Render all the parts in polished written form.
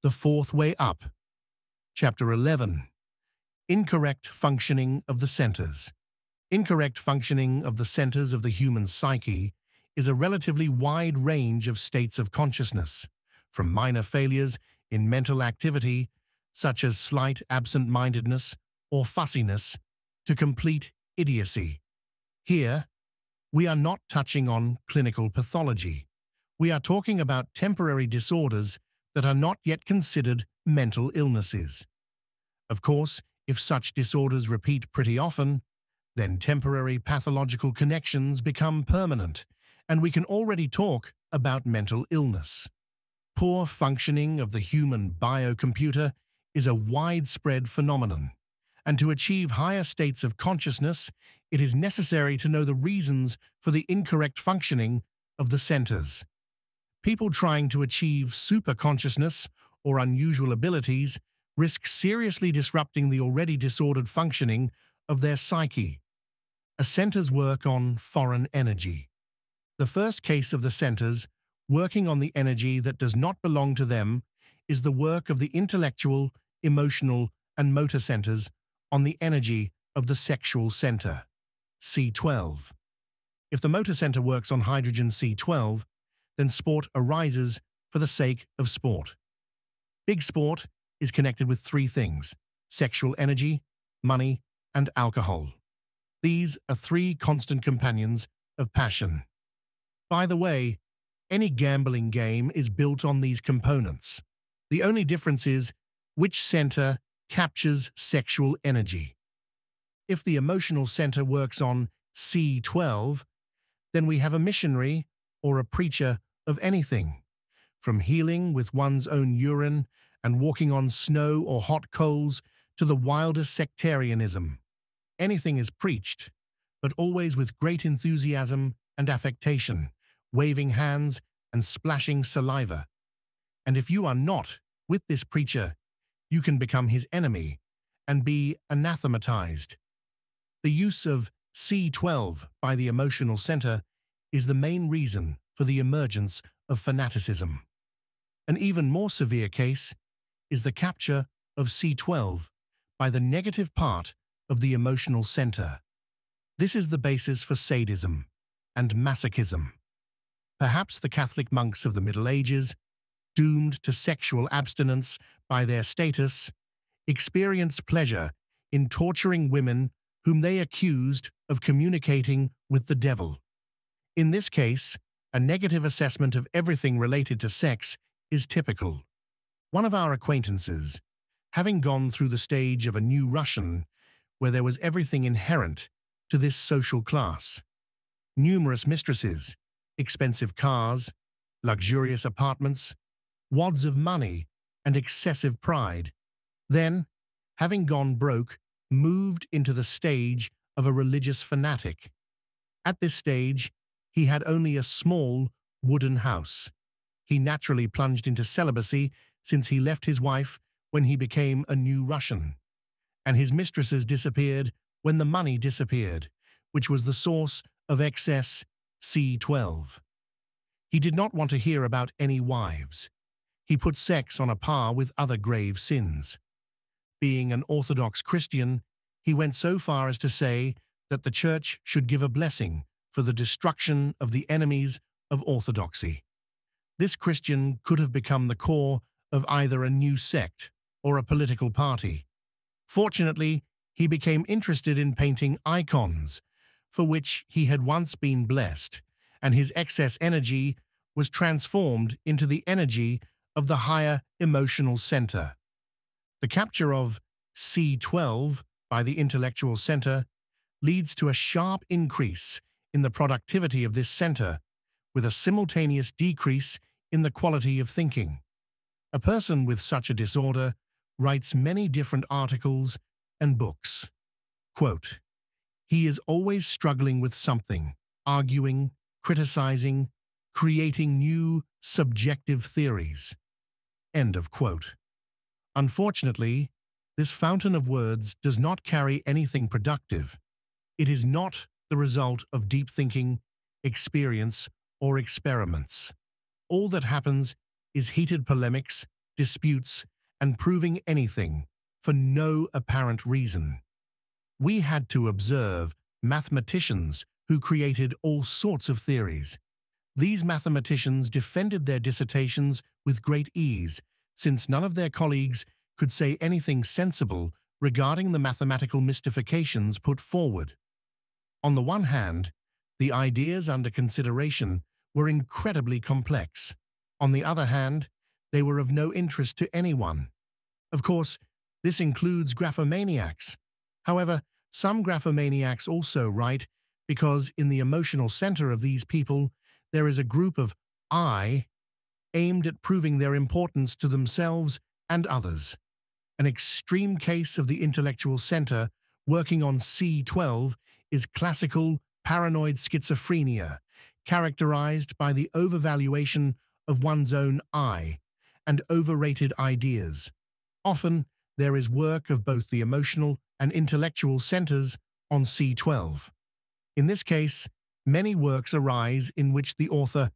The Fourth Way Up. Chapter 11. Incorrect Functioning of the Centers. Incorrect functioning of the centers of the human psyche is a relatively wide range of states of consciousness, from minor failures in mental activity, such as slight absent-mindedness or fussiness, to complete idiocy. Here, we are not touching on clinical pathology. We are talking about temporary disorders that are not yet considered mental illnesses. Of course, if such disorders repeat pretty often, then temporary pathological connections become permanent, and we can already talk about mental illness. Poor functioning of the human biocomputer is a widespread phenomenon, and to achieve higher states of consciousness, it is necessary to know the reasons for the incorrect functioning of the centers. People trying to achieve superconsciousness or unusual abilities risk seriously disrupting the already disordered functioning of their psyche. A center's work on foreign energy. The first case of the centers working on the energy that does not belong to them is the work of the intellectual, emotional, and motor centers on the energy of the sexual center, C12. If the motor center works on hydrogen C12, then sport arises for the sake of sport. Big sport is connected with three things: sexual energy, money, and alcohol. These are three constant companions of passion. By the way, any gambling game is built on these components. The only difference is which center captures sexual energy. If the emotional center works on C12, then we have a missionary or a preacher of anything, from healing with one's own urine and walking on snow or hot coals to the wildest sectarianism. Anything is preached, but always with great enthusiasm and affectation, waving hands and splashing saliva. And if you are not with this preacher, you can become his enemy and be anathematized. The use of C12 by the emotional center is the main reason for the emergence of fanaticism. An even more severe case is the capture of C12 by the negative part of the emotional center. This is the basis for sadism and masochism. Perhaps the Catholic monks of the Middle Ages, doomed to sexual abstinence by their status, experienced pleasure in torturing women whom they accused of communicating with the devil. In this case, a negative assessment of everything related to sex is typical. One of our acquaintances, having gone through the stage of a new Russian, where there was everything inherent to this social class: numerous mistresses, expensive cars, luxurious apartments, wads of money, and excessive pride, then, having gone broke, moved into the stage of a religious fanatic. At this stage, he had only a small wooden house. He naturally plunged into celibacy since he left his wife when he became a new Russian, and his mistresses disappeared when the money disappeared, which was the source of excess C12. He did not want to hear about any wives. He put sex on a par with other grave sins. Being an Orthodox Christian, he went so far as to say that the Church should give a blessing for the destruction of the enemies of orthodoxy. This Christian could have become the core of either a new sect or a political party. Fortunately, he became interested in painting icons, for which he had once been blessed, and his excess energy was transformed into the energy of the higher emotional center. The capture of C12 by the intellectual center leads to a sharp increase in the productivity of this center, with a simultaneous decrease in the quality of thinking. A person with such a disorder writes many different articles and books. Quote, "He is always struggling with something, arguing, criticizing, creating new subjective theories." End of quote. Unfortunately, this fountain of words does not carry anything productive. It is not the result of deep thinking, experience, or experiments. All that happens is heated polemics disputes, and proving anything for no apparent reason. We had to observe mathematicians who created all sorts of theories. These mathematicians defended their dissertations with great ease, since none of their colleagues could say anything sensible regarding the mathematical mystifications put forward. On the one hand, the ideas under consideration were incredibly complex. On the other hand, they were of no interest to anyone. Of course, this includes graphomaniacs. However, some graphomaniacs also write because in the emotional center of these people, there is a group of I aimed at proving their importance to themselves and others. An extreme case of the intellectual center working on C12 is classical paranoid schizophrenia, characterized by the overvaluation of one's own I and overrated ideas. Often, there is work of both the emotional and intellectual centers on C12. In this case, many works arise in which the author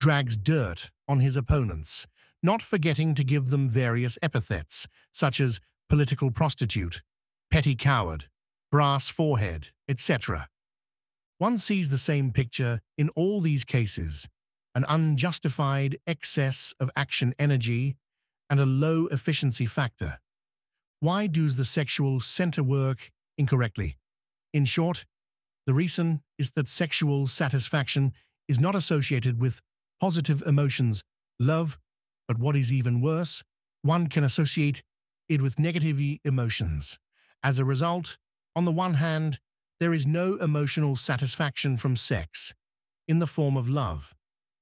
drags dirt on his opponents, not forgetting to give them various epithets, such as political prostitute, petty coward, brass forehead, etc. One sees the same picture in all these cases, an unjustified excess of action energy and a low efficiency factor. Why does the sexual center work incorrectly? In short, the reason is that sexual satisfaction is not associated with positive emotions, love, but what is even worse, one can associate it with negative emotions. As a result, on the one hand, there is no emotional satisfaction from sex in the form of love.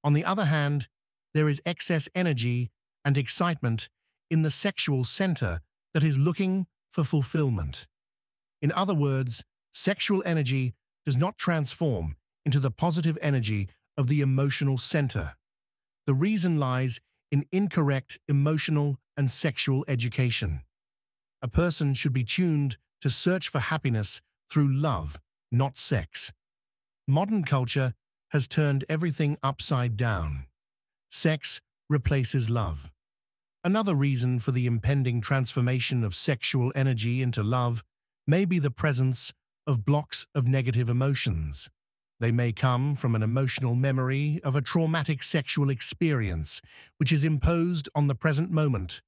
On the other hand, there is excess energy and excitement in the sexual center that is looking for fulfillment. In other words, sexual energy does not transform into the positive energy of the emotional center. The reason lies in incorrect emotional and sexual education. A person should be tuned to search for happiness through love, not sex. Modern culture has turned everything upside down. Sex replaces love. Another reason for the impending transformation of sexual energy into love may be the presence of blocks of negative emotions. They may come from an emotional memory of a traumatic sexual experience which is imposed on the present moment,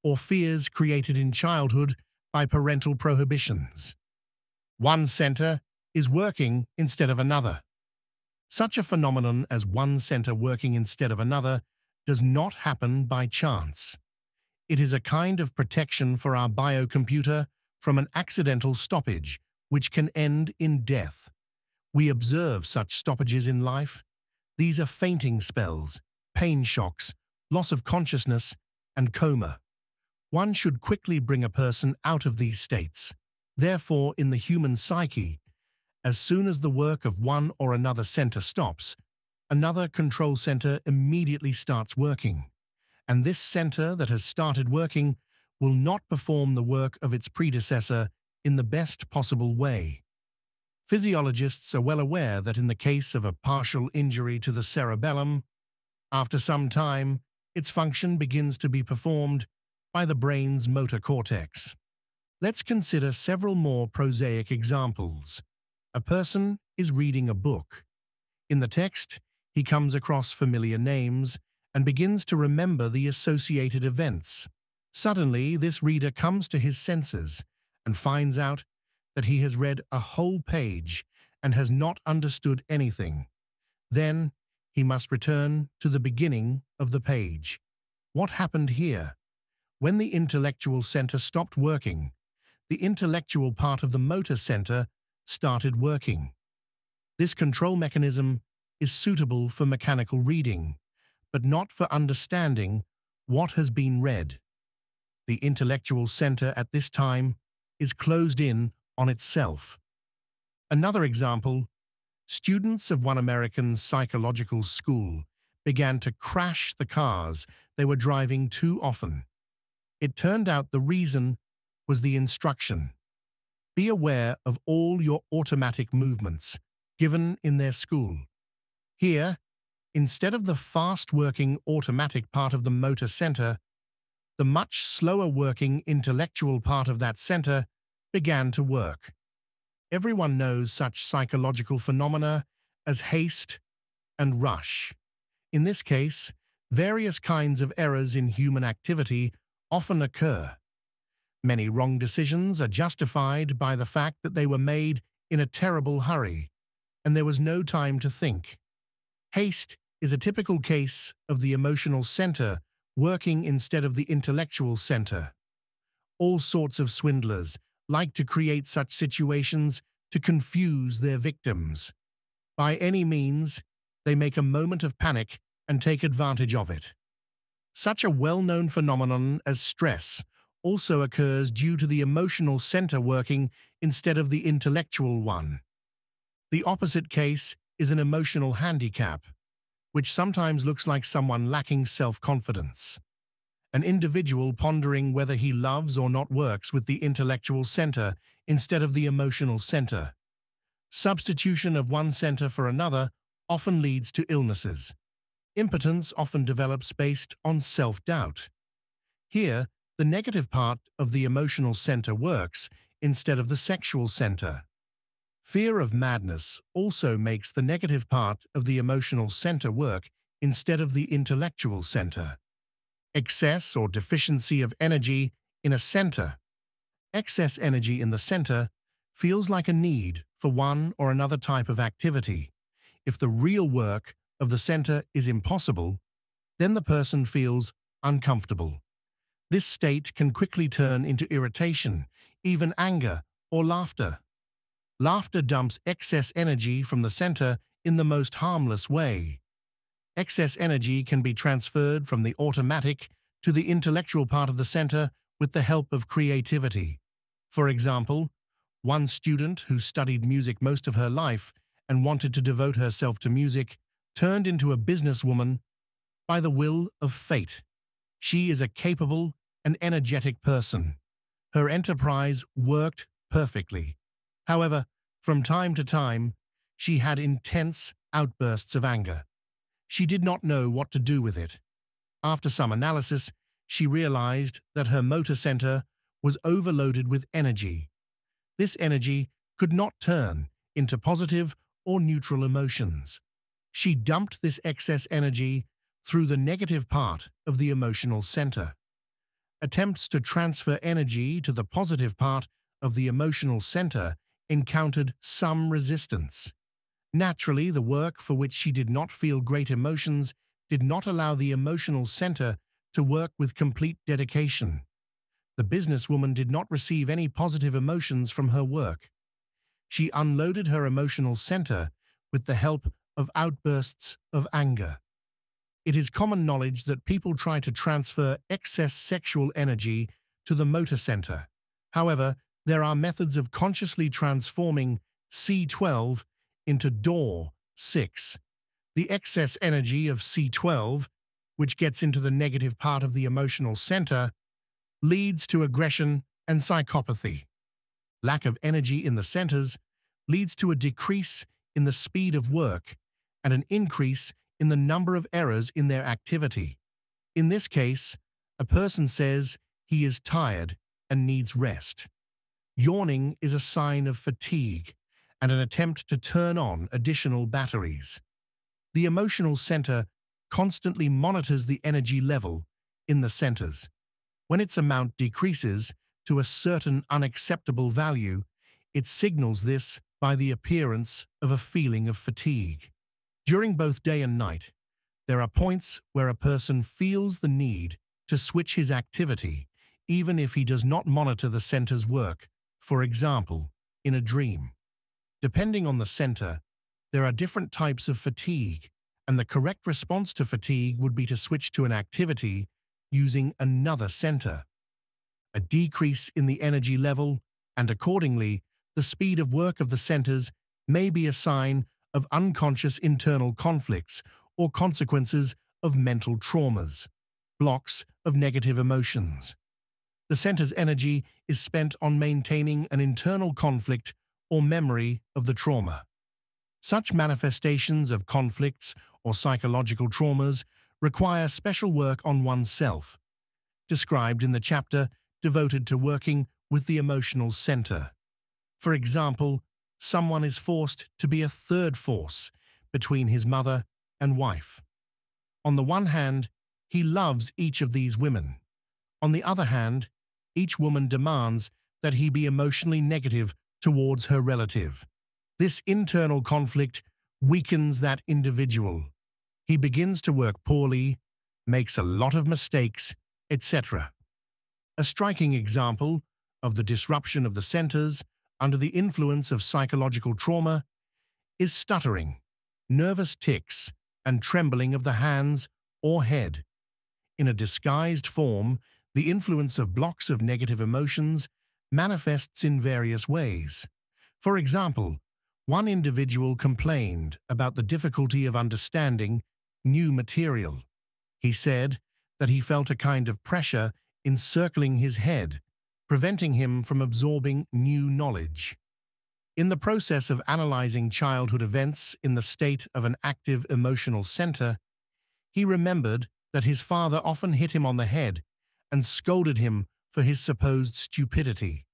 or fears created in childhood by parental prohibitions. One center is working instead of another. Such a phenomenon as one center working instead of another does not happen by chance. It is a kind of protection for our biocomputer from an accidental stoppage, which can end in death. We observe such stoppages in life. These are fainting spells, pain shocks, loss of consciousness, and coma. One should quickly bring a person out of these states. Therefore, in the human psyche, as soon as the work of one or another center stops, another control center immediately starts working. And this center that has started working will not perform the work of its predecessor in the best possible way. Physiologists are well aware that in the case of a partial injury to the cerebellum, after some time, its function begins to be performed by the brain's motor cortex. Let's consider several more prosaic examples. A person is reading a book. In the text, he comes across familiar names and begins to remember the associated events. Suddenly, this reader comes to his senses and finds out that he has read a whole page and has not understood anything. Then, he must return to the beginning of the page. What happened here? When the intellectual center stopped working, the intellectual part of the motor center started working. This control mechanism is suitable for mechanical reading, but not for understanding what has been read. The intellectual center at this time is closed in on itself. Another example, students of one American psychological school began to crash the cars they were driving too often. It turned out the reason was the instruction. Be aware of all your automatic movements given in their school. Here, instead of the fast-working automatic part of the motor center, the much slower working intellectual part of that center began to work. Everyone knows such psychological phenomena as haste and rush. In this case, various kinds of errors in human activity often occur. Many wrong decisions are justified by the fact that they were made in a terrible hurry, and there was no time to think. Haste is a typical case of the emotional center working instead of the intellectual center. All sorts of swindlers like to create such situations to confuse their victims. By any means, they make a moment of panic and take advantage of it. Such a well-known phenomenon as stress also occurs due to the emotional center working instead of the intellectual one. The opposite case is an emotional handicap, which sometimes looks like someone lacking self-confidence. An individual pondering whether he loves or not works with the intellectual center instead of the emotional center. Substitution of one center for another often leads to illnesses. Impotence often develops based on self-doubt. Here, the negative part of the emotional center works instead of the sexual center. Fear of madness also makes the negative part of the emotional center work instead of the intellectual center. Excess or deficiency of energy in a center. Excess energy in the center feels like a need for one or another type of activity. If the real work of the center is impossible, then the person feels uncomfortable. This state can quickly turn into irritation, even anger or laughter. Laughter dumps excess energy from the center in the most harmless way. Excess energy can be transferred from the automatic to the intellectual part of the center with the help of creativity. For example, one student who studied music most of her life and wanted to devote herself to music turned into a businesswoman by the will of fate. She is a capable and energetic person. Her enterprise worked perfectly. However, from time to time, she had intense outbursts of anger. She did not know what to do with it. After some analysis, she realized that her motor center was overloaded with energy. This energy could not turn into positive or neutral emotions. She dumped this excess energy through the negative part of the emotional center. Attempts to transfer energy to the positive part of the emotional center encountered some resistance. Naturally, the work for which she did not feel great emotions did not allow the emotional center to work with complete dedication. The businesswoman did not receive any positive emotions from her work. She unloaded her emotional center with the help of outbursts of anger. It is common knowledge that people try to transfer excess sexual energy to the motor center. However, there are methods of consciously transforming C12 into door 6. The excess energy of C12, which gets into the negative part of the emotional center, leads to aggression and psychopathy. Lack of energy in the centers leads to a decrease in the speed of work and an increase in the number of errors in their activity. In this case, a person says he is tired and needs rest. Yawning is a sign of fatigue and an attempt to turn on additional batteries. The emotional center constantly monitors the energy level in the centers. When its amount decreases to a certain unacceptable value, it signals this by the appearance of a feeling of fatigue. During both day and night, there are points where a person feels the need to switch his activity, even if he does not monitor the center's work, for example, in a dream. Depending on the center, there are different types of fatigue, and the correct response to fatigue would be to switch to an activity using another center. A decrease in the energy level, and accordingly, the speed of work of the centers may be a sign of unconscious internal conflicts or consequences of mental traumas, blocks of negative emotions. The center's energy is spent on maintaining an internal conflict or memory of the trauma. Such manifestations of conflicts or psychological traumas require special work on oneself. described in the chapter devoted to working with the emotional center. For example, someone is forced to be a third force between his mother and wife. On the one hand, he loves each of these women. On the other hand, each woman demands that he be emotionally negative towards her relative. This internal conflict weakens that individual. He begins to work poorly, makes a lot of mistakes, etc. A striking example of the disruption of the centers under the influence of psychological trauma is stuttering, nervous tics, and trembling of the hands or head. In a disguised form, the influence of blocks of negative emotions manifests in various ways. For example, one individual complained about the difficulty of understanding new material. He said that he felt a kind of pressure encircling his head, preventing him from absorbing new knowledge. In the process of analyzing childhood events in the state of an active emotional center, he remembered that his father often hit him on the head and scolded him for his supposed stupidity.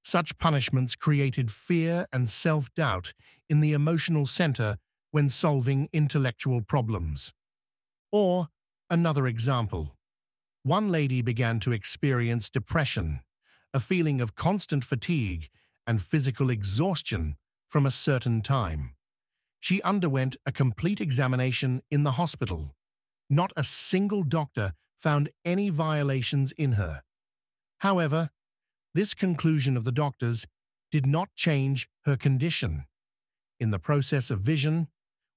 Such punishments created fear and self-doubt in the emotional center when solving intellectual problems. Or, another example, one lady began to experience depression, a feeling of constant fatigue and physical exhaustion from a certain time. She underwent a complete examination in the hospital. Not a single doctor found any violations in her. However, this conclusion of the doctors did not change her condition. In the process of vision,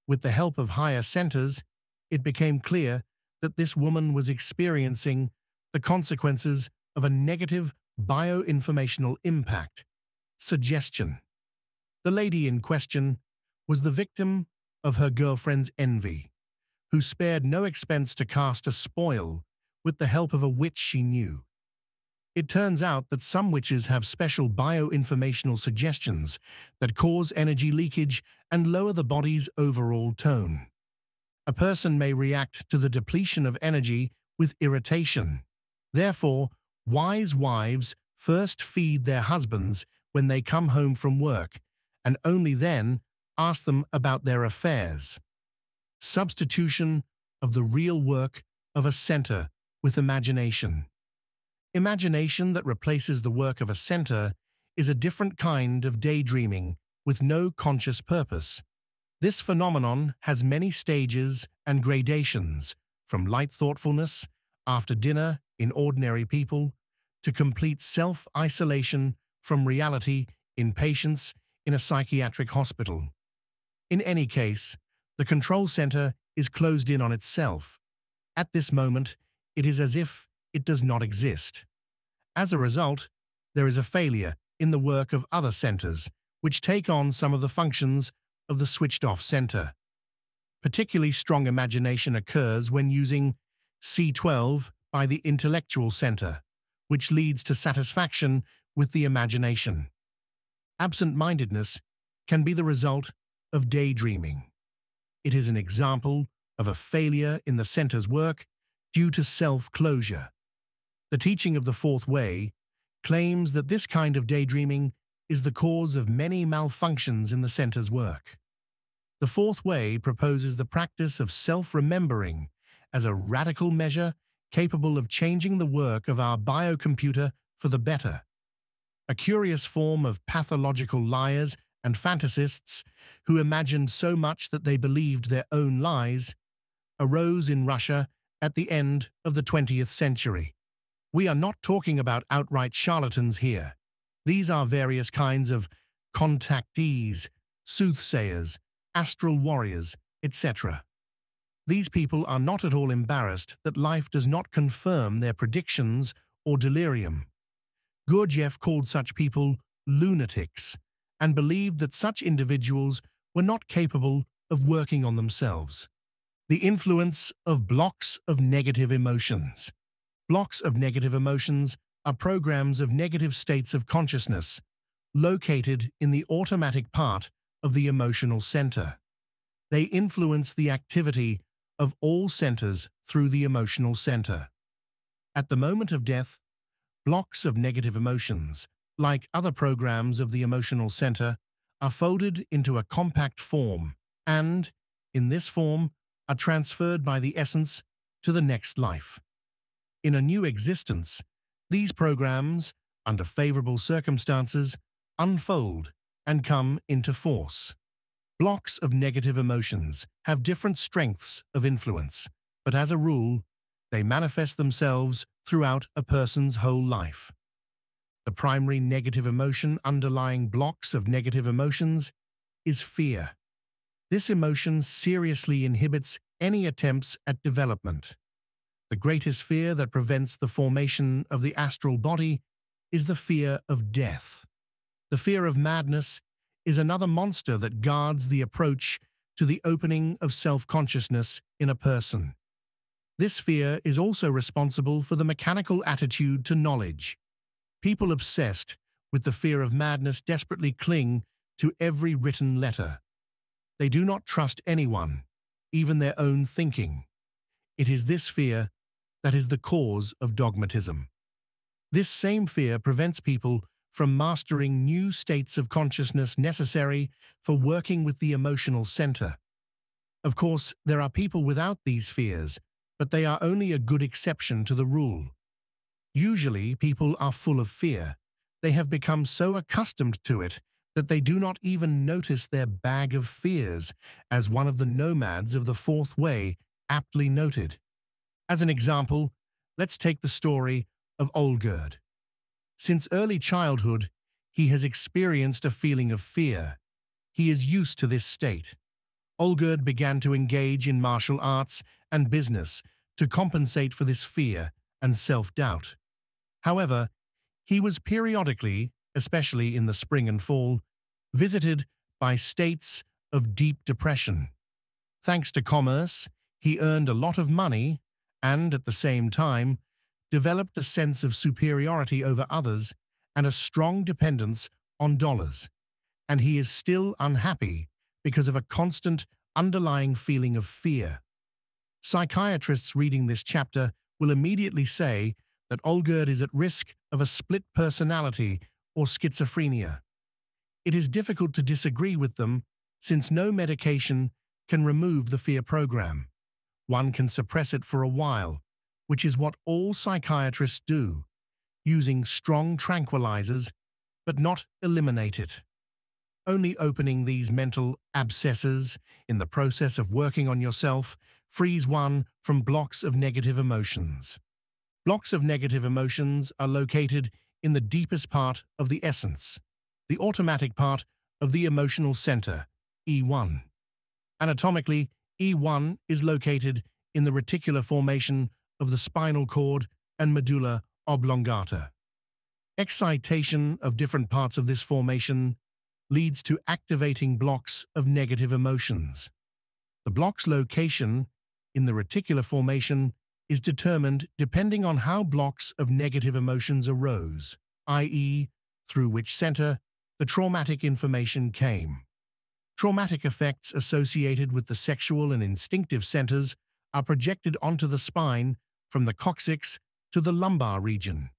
with the help of higher centers, it became clear that this woman was experiencing the consequences of a negative bioinformational impact, suggestion. The lady in question was the victim of her girlfriend's envy, who spared no expense to cast a spoil with the help of a witch she knew. It turns out that some witches have special bioinformational suggestions that cause energy leakage and lower the body's overall tone. A person may react to the depletion of energy with irritation. Therefore, wise wives first feed their husbands when they come home from work, and only then ask them about their affairs. Substitution of the real work of a center with imagination. Imagination that replaces the work of a center is a different kind of daydreaming with no conscious purpose. This phenomenon has many stages and gradations, from light thoughtfulness after dinner in ordinary people to complete self-isolation from reality in patients in a psychiatric hospital. In any case, the control center is closed in on itself. At this moment, it is as if it does not exist. As a result, there is a failure in the work of other centers, which take on some of the functions of the switched-off center. Particularly strong imagination occurs when using C12 by the intellectual center, which leads to satisfaction with the imagination. Absent-mindedness can be the result of daydreaming. It is an example of a failure in the center's work due to self-closure. The teaching of the Fourth Way claims that this kind of daydreaming is the cause of many malfunctions in the center's work. The Fourth Way proposes the practice of self-remembering as a radical measure capable of changing the work of our biocomputer for the better. A curious form of pathological liars and fantasists who imagined so much that they believed their own lies arose in Russia at the end of the 20th century. We are not talking about outright charlatans here. These are various kinds of contactees, soothsayers, astral warriors, etc. These people are not at all embarrassed that life does not confirm their predictions or delirium. Gurdjieff called such people lunatics and believed that such individuals were not capable of working on themselves. The influence of blocks of negative emotions. Blocks of negative emotions are programs of negative states of consciousness located in the automatic part of the emotional center. They influence the activity of all centers through the emotional center. At the moment of death, blocks of negative emotions, like other programs of the emotional center, are folded into a compact form and, in this form, are transferred by the essence to the next life. In a new existence, these programs, under favorable circumstances, unfold and come into force. Blocks of negative emotions have different strengths of influence, but as a rule, they manifest themselves throughout a person's whole life. The primary negative emotion underlying blocks of negative emotions is fear. This emotion seriously inhibits any attempts at development. The greatest fear that prevents the formation of the astral body is the fear of death. The fear of madness is another monster that guards the approach to the opening of self-consciousness in a person. This fear is also responsible for the mechanical attitude to knowledge. People obsessed with the fear of madness desperately cling to every written letter. They do not trust anyone, even their own thinking. It is this fear that is the cause of dogmatism. This same fear prevents people from mastering new states of consciousness necessary for working with the emotional center. Of course, there are people without these fears, but they are only a good exception to the rule. Usually, people are full of fear. They have become so accustomed to it that they do not even notice their bag of fears, as one of the nomads of the Fourth Way aptly noted. As an example, let's take the story of Olgerd. Since early childhood, he has experienced a feeling of fear. He is used to this state. Olgerd began to engage in martial arts and business to compensate for this fear and self-doubt. However, he was periodically, especially in the spring and fall, visited by states of deep depression. Thanks to commerce, he earned a lot of money and, at the same time, developed a sense of superiority over others and a strong dependence on dollars. And he is still unhappy because of a constant underlying feeling of fear. Psychiatrists reading this chapter will immediately say that Olgerd is at risk of a split personality or schizophrenia. It is difficult to disagree with them since no medication can remove the fear program. One can suppress it for a while, which is what all psychiatrists do, using strong tranquilizers, but not eliminate it. Only opening these mental abscesses in the process of working on yourself frees one from blocks of negative emotions. Blocks of negative emotions are located in the deepest part of the essence, the automatic part of the emotional center, E1. Anatomically, E1 is located in the reticular formation of the spinal cord and medulla oblongata. Excitation of different parts of this formation leads to activating blocks of negative emotions. The block's location in the reticular formation is determined depending on how blocks of negative emotions arose, i.e., through which center the traumatic information came. Traumatic effects associated with the sexual and instinctive centers are projected onto the spine from the coccyx to the lumbar region.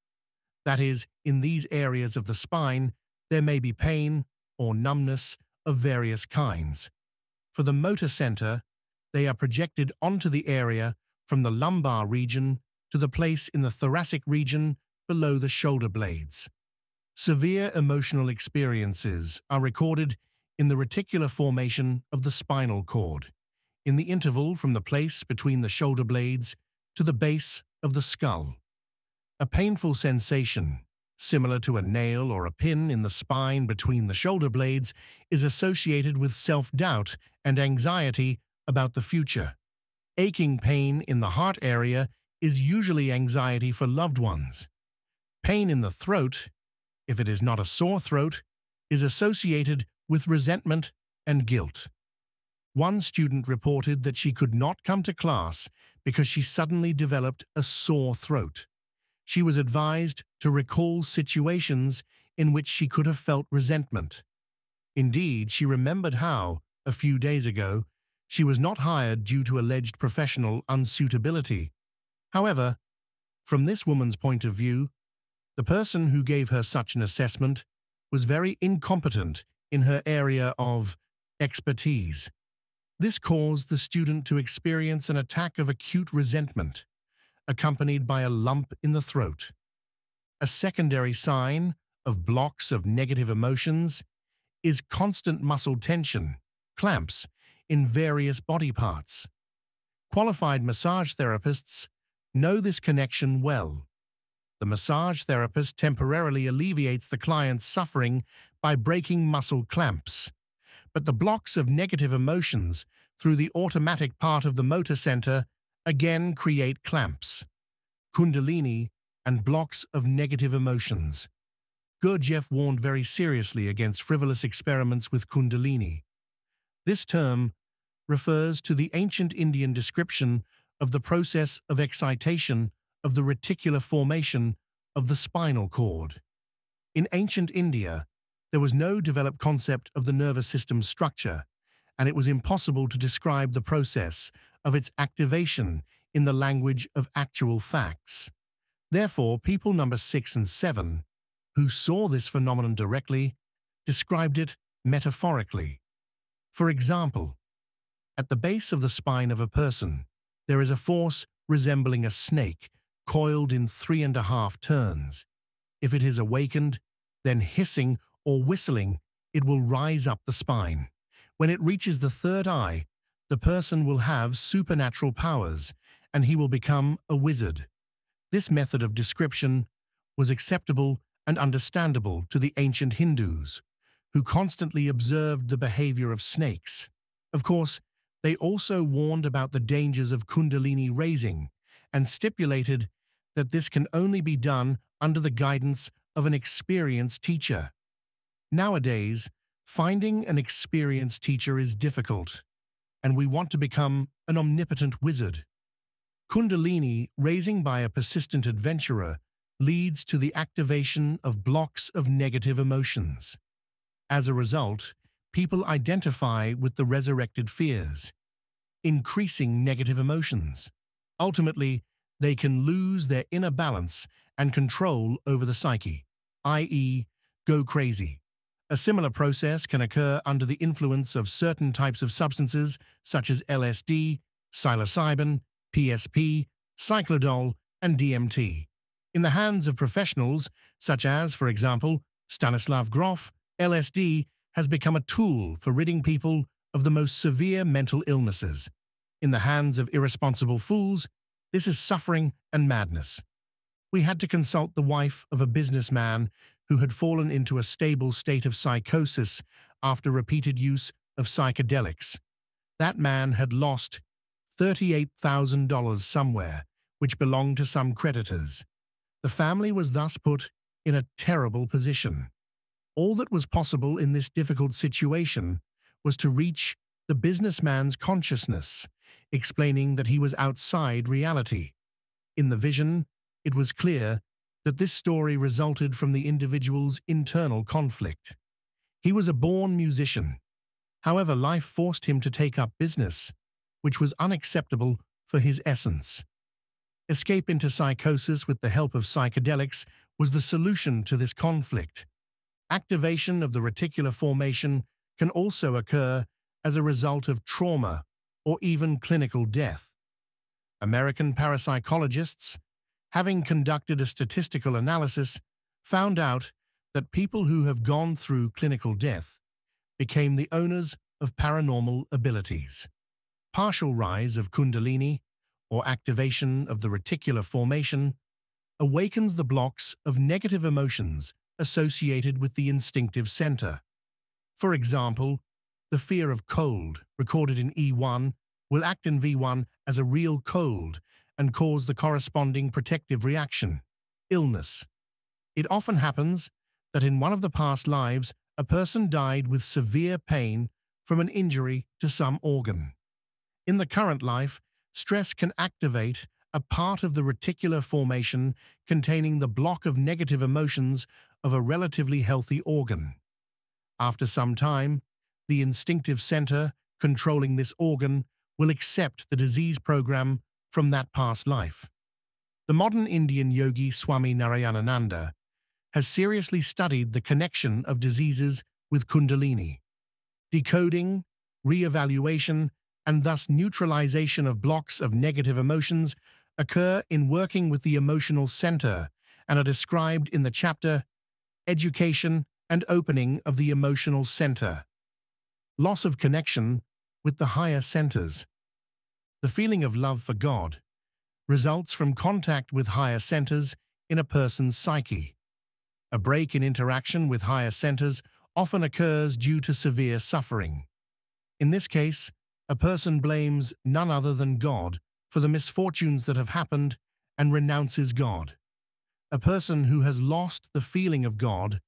That is, in these areas of the spine, there may be pain or numbness of various kinds. For the motor center, they are projected onto the area from the lumbar region to the place in the thoracic region below the shoulder blades. Severe emotional experiences are recorded in the reticular formation of the spinal cord, in the interval from the place between the shoulder blades to the base of the skull. A painful sensation, similar to a nail or a pin in the spine between the shoulder blades, is associated with self-doubt and anxiety about the future. Aching pain in the heart area is usually anxiety for loved ones. Pain in the throat, if it is not a sore throat, is associated with resentment and guilt. One student reported that she could not come to class because she suddenly developed a sore throat. She was advised to recall situations in which she could have felt resentment. Indeed, she remembered how, a few days ago, she was not hired due to alleged professional unsuitability. However, From this woman's point of view, the person who gave her such an assessment was very incompetent in her area of expertise. This caused the student to experience an attack of acute resentment, accompanied by a lump in the throat. A secondary sign of blocks of negative emotions is constant muscle tension, clamps, in various body parts. Qualified massage therapists know this connection well. The massage therapist temporarily alleviates the client's suffering by breaking muscle clamps, but the blocks of negative emotions through the automatic part of the motor center again create clamps. Kundalini and blocks of negative emotions. Gurdjieff warned very seriously against frivolous experiments with Kundalini. This term refers to the ancient Indian description of the process of excitation of the reticular formation of the spinal cord. In ancient India, there was no developed concept of the nervous system's structure, and it was impossible to describe the process of its activation in the language of actual facts. Therefore, people number 6 and 7, who saw this phenomenon directly, described it metaphorically. For example, at the base of the spine of a person, there is a force resembling a snake coiled in 3.5 turns. If it is awakened, then hissing or whistling, it will rise up the spine. When it reaches the third eye, the person will have supernatural powers, and he will become a wizard. This method of description was acceptable and understandable to the ancient Hindus, who constantly observed the behavior of snakes. Of course, they also warned about the dangers of Kundalini raising and stipulated that this can only be done under the guidance of an experienced teacher. Nowadays, finding an experienced teacher is difficult, and we want to become an omnipotent wizard. Kundalini raising by a persistent adventurer leads to the activation of blocks of negative emotions. As a result, people identify with the resurrected fears, increasing negative emotions. Ultimately, they can lose their inner balance and control over the psyche, i.e., go crazy. A similar process can occur under the influence of certain types of substances such as LSD, psilocybin, PSP, cyclodol, and DMT. In the hands of professionals, such as, for example, Stanislav Grof, LSD has become a tool for ridding people of the most severe mental illnesses. In the hands of irresponsible fools, this is suffering and madness. We had to consult the wife of a businessman who had fallen into a stable state of psychosis after repeated use of psychedelics. That man had lost $38,000 somewhere, which belonged to some creditors. The family was thus put in a terrible position. All that was possible in this difficult situation was to reach the businessman's consciousness, explaining that he was outside reality. In the vision, it was clear that this story resulted from the individual's internal conflict. He was a born musician. However, life forced him to take up business, which was unacceptable for his essence. Escape into psychosis with the help of psychedelics was the solution to this conflict. Activation of the reticular formation can also occur as a result of trauma or even clinical death. American parapsychologists, having conducted a statistical analysis, found out that people who have gone through clinical death became the owners of paranormal abilities. Partial rise of Kundalini, or activation of the reticular formation, awakens the blocks of negative emotions associated with the instinctive center. For example, the fear of cold, recorded in E1, will act in V1 as a real cold and cause the corresponding protective reaction, illness. It often happens that in one of the past lives, a person died with severe pain from an injury to some organ. In the current life, stress can activate a part of the reticular formation containing the block of negative emotions of a relatively healthy organ. After some time, the instinctive center controlling this organ will accept the disease program from that past life. The modern Indian yogi Swami Narayanananda has seriously studied the connection of diseases with Kundalini. Decoding, re-evaluation, and thus neutralization of blocks of negative emotions occur in working with the emotional center and are described in the chapter Education and Opening of the Emotional Center. Loss of connection with the higher centers. The feeling of love for God results from contact with higher centers in a person's psyche. A break in interaction with higher centers often occurs due to severe suffering. In this case, a person blames none other than God for the misfortunes that have happened and renounces God. A person who has lost the feeling of God,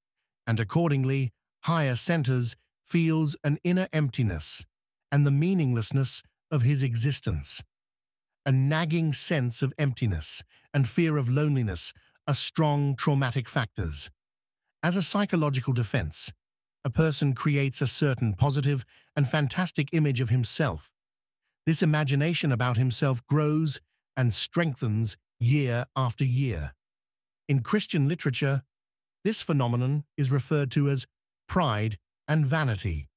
and accordingly, higher centers, feels an inner emptiness and the meaninglessness of his existence. A nagging sense of emptiness and fear of loneliness are strong traumatic factors. As a psychological defense, a person creates a certain positive and fantastic image of himself. This imagination about himself grows and strengthens year after year. In Christian literature, this phenomenon is referred to as pride and vanity,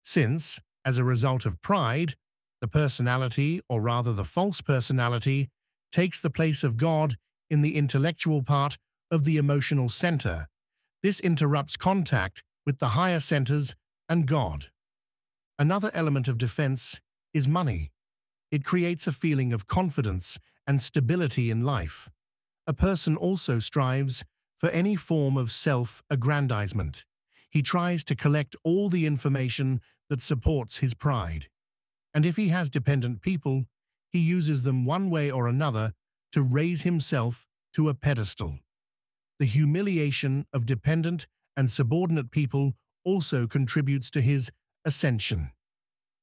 since, as a result of pride, the personality, or rather the false personality, takes the place of God in the intellectual part of the emotional center. This interrupts contact with the higher centers and God. Another element of defense is money. It creates a feeling of confidence and stability in life. A person also strives for any form of self-aggrandizement. He tries to collect all the information that supports his pride. And if he has dependent people, he uses them one way or another to raise himself to a pedestal. The humiliation of dependent and subordinate people also contributes to his ascension.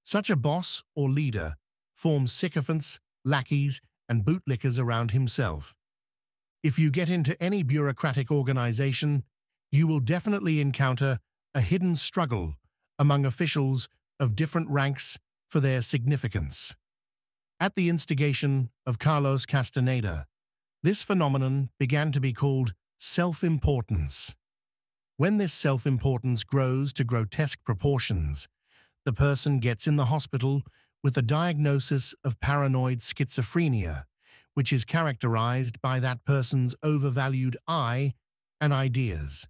Such a boss or leader forms sycophants, lackeys, and bootlickers around himself. If you get into any bureaucratic organization, you will definitely encounter a hidden struggle among officials of different ranks for their significance. At the instigation of Carlos Castaneda, this phenomenon began to be called self-importance. When this self-importance grows to grotesque proportions, the person gets in the hospital with a diagnosis of paranoid schizophrenia, which is characterized by that person's overvalued I and ideas.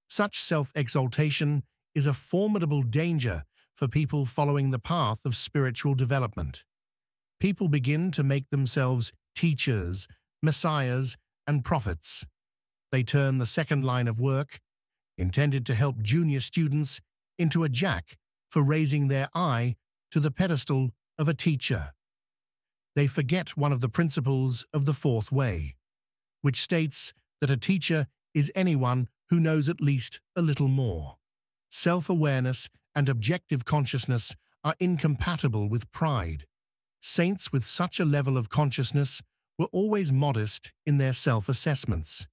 Such self-exaltation is a formidable danger for people following the path of spiritual development. People begin to make themselves teachers, messiahs, and prophets. They turn the second line of work, intended to help junior students, into a jack for raising their I to the pedestal of a teacher. They forget one of the principles of the fourth way, which states that a teacher is anyone who knows at least a little more. Self-awareness and objective consciousness are incompatible with pride. Saints with such a level of consciousness were always modest in their self-assessments.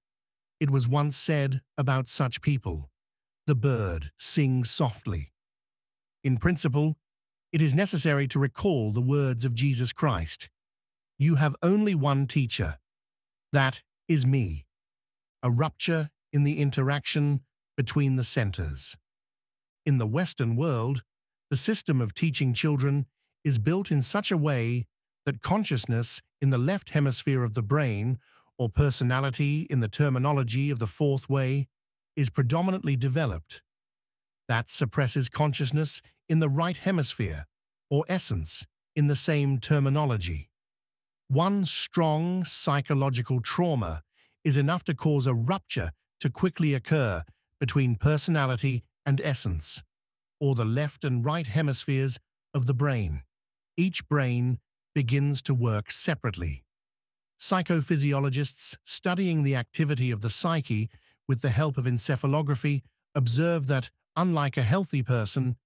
It was once said about such people, "The bird sings softly." In principle, it is necessary to recall the words of Jesus Christ. "You have only one teacher. That is me." A rupture in the interaction between the centers. In the Western world, the system of teaching children is built in such a way that consciousness in the left hemisphere of the brain, or personality in the terminology of the fourth way, is predominantly developed. That suppresses consciousness in the right hemisphere, or essence, in the same terminology. One strong psychological trauma is enough to cause a rupture to quickly occur between personality and essence, or the left and right hemispheres of the brain. Each brain begins to work separately. Psychophysiologists studying the activity of the psyche with the help of encephalography observe that, unlike a healthy person,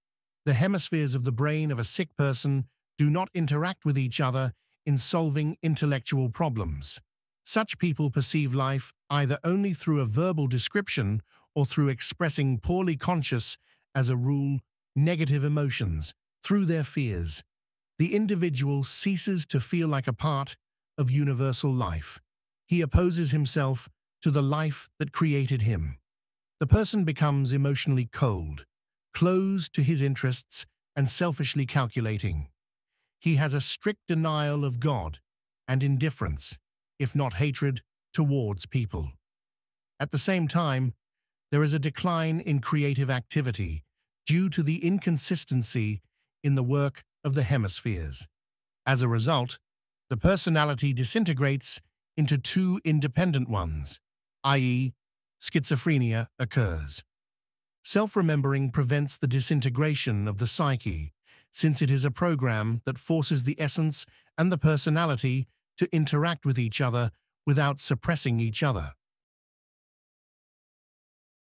the hemispheres of the brain of a sick person do not interact with each other in solving intellectual problems. Such people perceive life either only through a verbal description or through expressing poorly conscious, as a rule, negative emotions through their fears. The individual ceases to feel like a part of universal life. He opposes himself to the life that created him. The person becomes emotionally cold, closed to his interests and selfishly calculating. He has a strict denial of God and indifference, if not hatred, towards people. At the same time, there is a decline in creative activity due to the inconsistency in the work of the hemispheres. As a result, the personality disintegrates into two independent ones, i.e., schizophrenia occurs. Self-remembering prevents the disintegration of the psyche, since it is a program that forces the essence and the personality to interact with each other without suppressing each other.